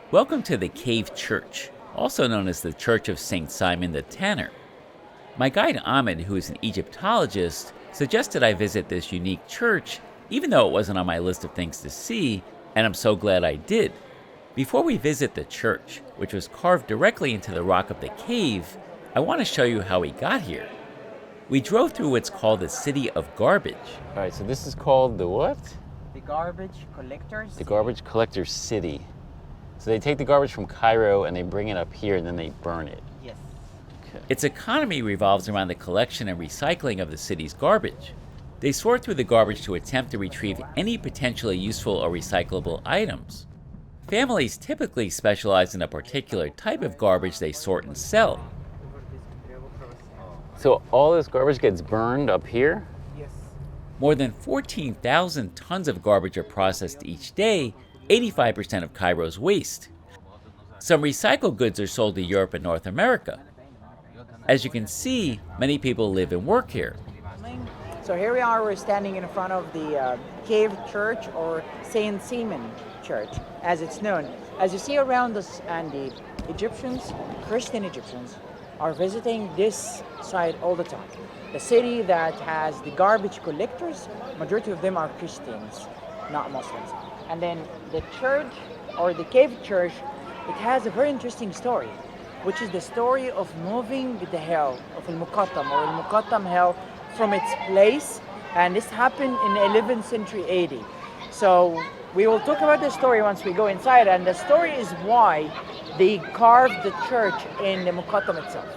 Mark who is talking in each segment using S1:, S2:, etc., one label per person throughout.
S1: Welcome to the Cave Church, also known as the Church of St. Simon the Tanner. My guide Ahmed, who is an Egyptologist, suggested I visit this unique church, even though it wasn't on my list of things to see, and I'm so glad I did. Before we visit the church, which was carved directly into the rock of the cave, I want to show you how we got here. We drove through what's called the City of Garbage.
S2: All right, so this is called the what?
S3: The garbage collectors.
S2: The Garbage Collector City. So they take the garbage from Cairo and they bring it up here and then they burn it.
S3: Yes.
S2: Okay.
S1: Its economy revolves around the collection and recycling of the city's garbage. They sort through the garbage to attempt to retrieve any potentially useful or recyclable items. Families typically specialize in a particular type of garbage they sort and sell.
S2: So all this garbage gets burned up here?
S3: Yes.
S1: More than 14,000 tons of garbage are processed each day, 85% of Cairo's waste. Some recycled goods are sold to Europe and North America. As you can see, many people live and work here.
S3: So here we are, we're standing in front of the Cave Church, or Saint Simon Church, as it's known. As you see around us, and the Egyptians, Christian Egyptians, are visiting this site all the time. The city that has the garbage collectors, majority of them are Christians, not Muslims. And then the church, or the Cave Church, it has a very interesting story, which is the story of moving the hell of Al-Muqattam, or Al-Muqattam hell, from its place, and this happened in 11th century AD. So we will talk about the story once we go inside, and the story is why they carved the church in the Muqattam itself.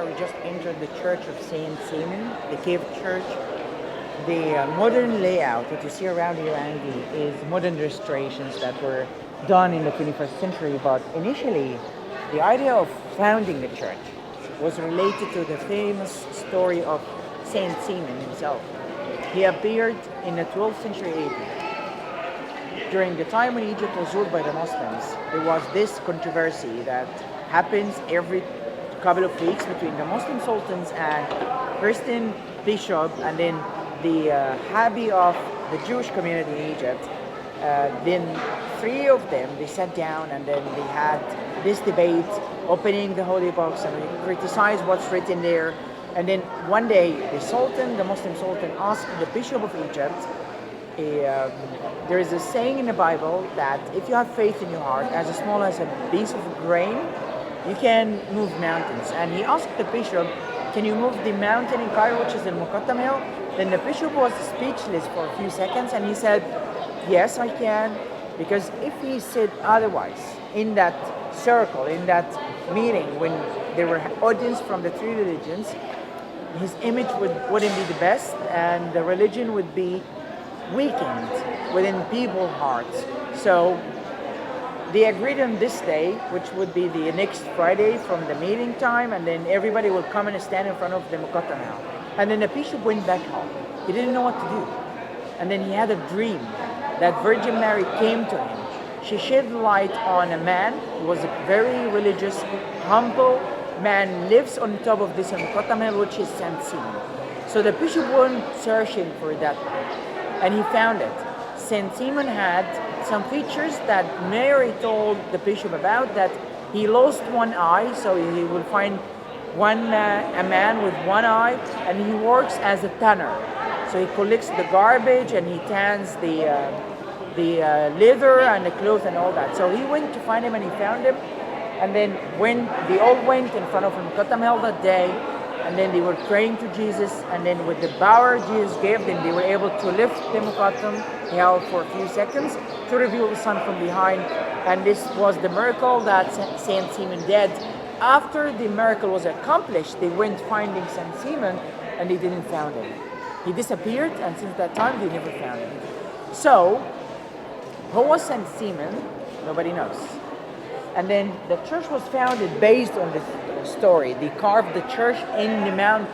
S3: We just entered the Church of Saint Simon, the Cave Church. The modern layout that you see around here, Andy, is modern restorations that were done in the 21st century. But initially, the idea of founding the church was related to the famous story of Saint Simon himself. He appeared in the 12th century AD. During the time when Egypt was ruled by the Muslims, there was this controversy that happens every couple of weeks between the Muslim sultans and Christian bishop, and then the Habbi of the Jewish community in Egypt. Then three of them, they sat down and then they had this debate, opening the holy books, and they criticized what's written there. And then one day, the Muslim sultan, asked the bishop of Egypt, there is a saying in the Bible that if you have faith in your heart, as small as a piece of grain, you can move mountains. And he asked the bishop, can you move the mountain in Cairo, which is the Muqattam hill? Then the bishop was speechless for a few seconds, and he said, yes, I can, because if he said otherwise, in that circle, in that meeting, when there were audience from the three religions, his image wouldn't be the best, and the religion would be weakened within people's hearts. So they agreed on this day, which would be the next Friday from the meeting time, and then everybody would come and stand in front of the Muqattam hill. And then the bishop went back home. He didn't know what to do. And then he had a dream that Virgin Mary came to him. She shed light on a man who was a very religious, humble man, lives on top of this Muqattam hill, which is Saint Simon. So the bishop went searching for that, and he found it. Saint Simon had some features that Mary told the bishop about, that he lost one eye, so he will find a man with one eye, and he works as a tanner. So he collects the garbage and he tans the leather and the clothes and all that. So he went to find him, and he found him. And then when they all went in front of Muqattam hill that day, and then they were praying to Jesus, and then with the power Jesus gave them, they were able to lift the Muqattam hill for a few seconds to reveal the sun from behind. And this was the miracle that Saint Simon did. After the miracle was accomplished, they went finding Saint Simon, and they didn't find him. He disappeared, and since that time they never found him. So Who was Saint Simon? Nobody knows. And then the church was founded based on this story. They carved the church in the mountain,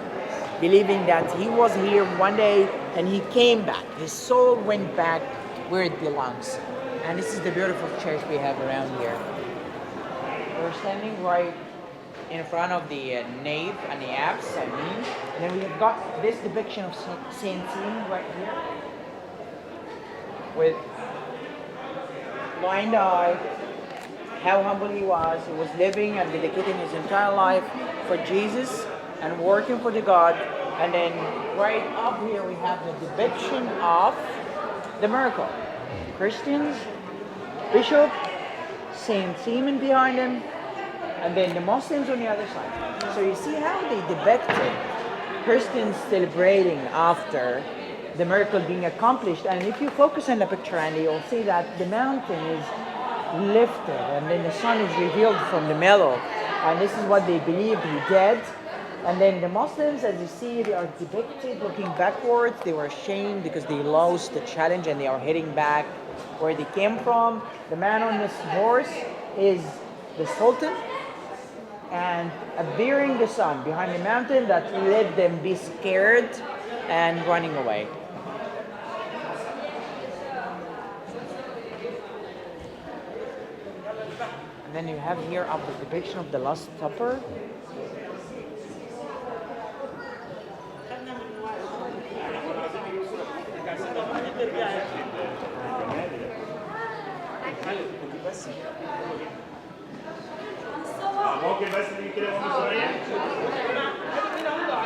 S3: believing that he was here one day and he came back. His soul went back where it belongs. And this is the beautiful church we have around here. We're standing right in front of the nave and the apse, and then we have got this depiction of Saint Simon right here with blind eye, how humble he was. He was living and dedicating his entire life for Jesus and working for the God. And then right up here we have the depiction of the miracle. Christians, bishop, Saint Simon behind him, and then the Muslims on the other side. So you see how they depicted Christians celebrating after the miracle being accomplished. And if you focus on the picture, Andy, you'll see that the mountain is lifted and then the sun is revealed from the middle. And this is what they believed he did. And then the Muslims, as you see, they are depicted looking backwards. They were ashamed because they lost the challenge and they are heading back where they came from. The man on this horse is the Sultan, and bearing the sun behind the mountain that let them be scared and running away. And then you have here of the depiction of the Last Supper.
S4: ممكن بس دي كده ممكن شويه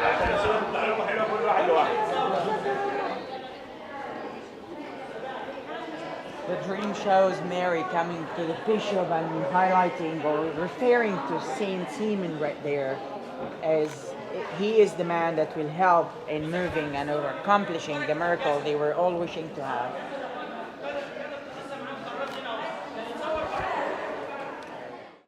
S4: عشان الصوره تطلع لكم حلوه كل واحد لوحده.
S3: The dream shows Mary coming to the bishop and highlighting or referring to Saint Simon right there as he is the man that will help in moving and accomplishing the miracle they were all wishing to have.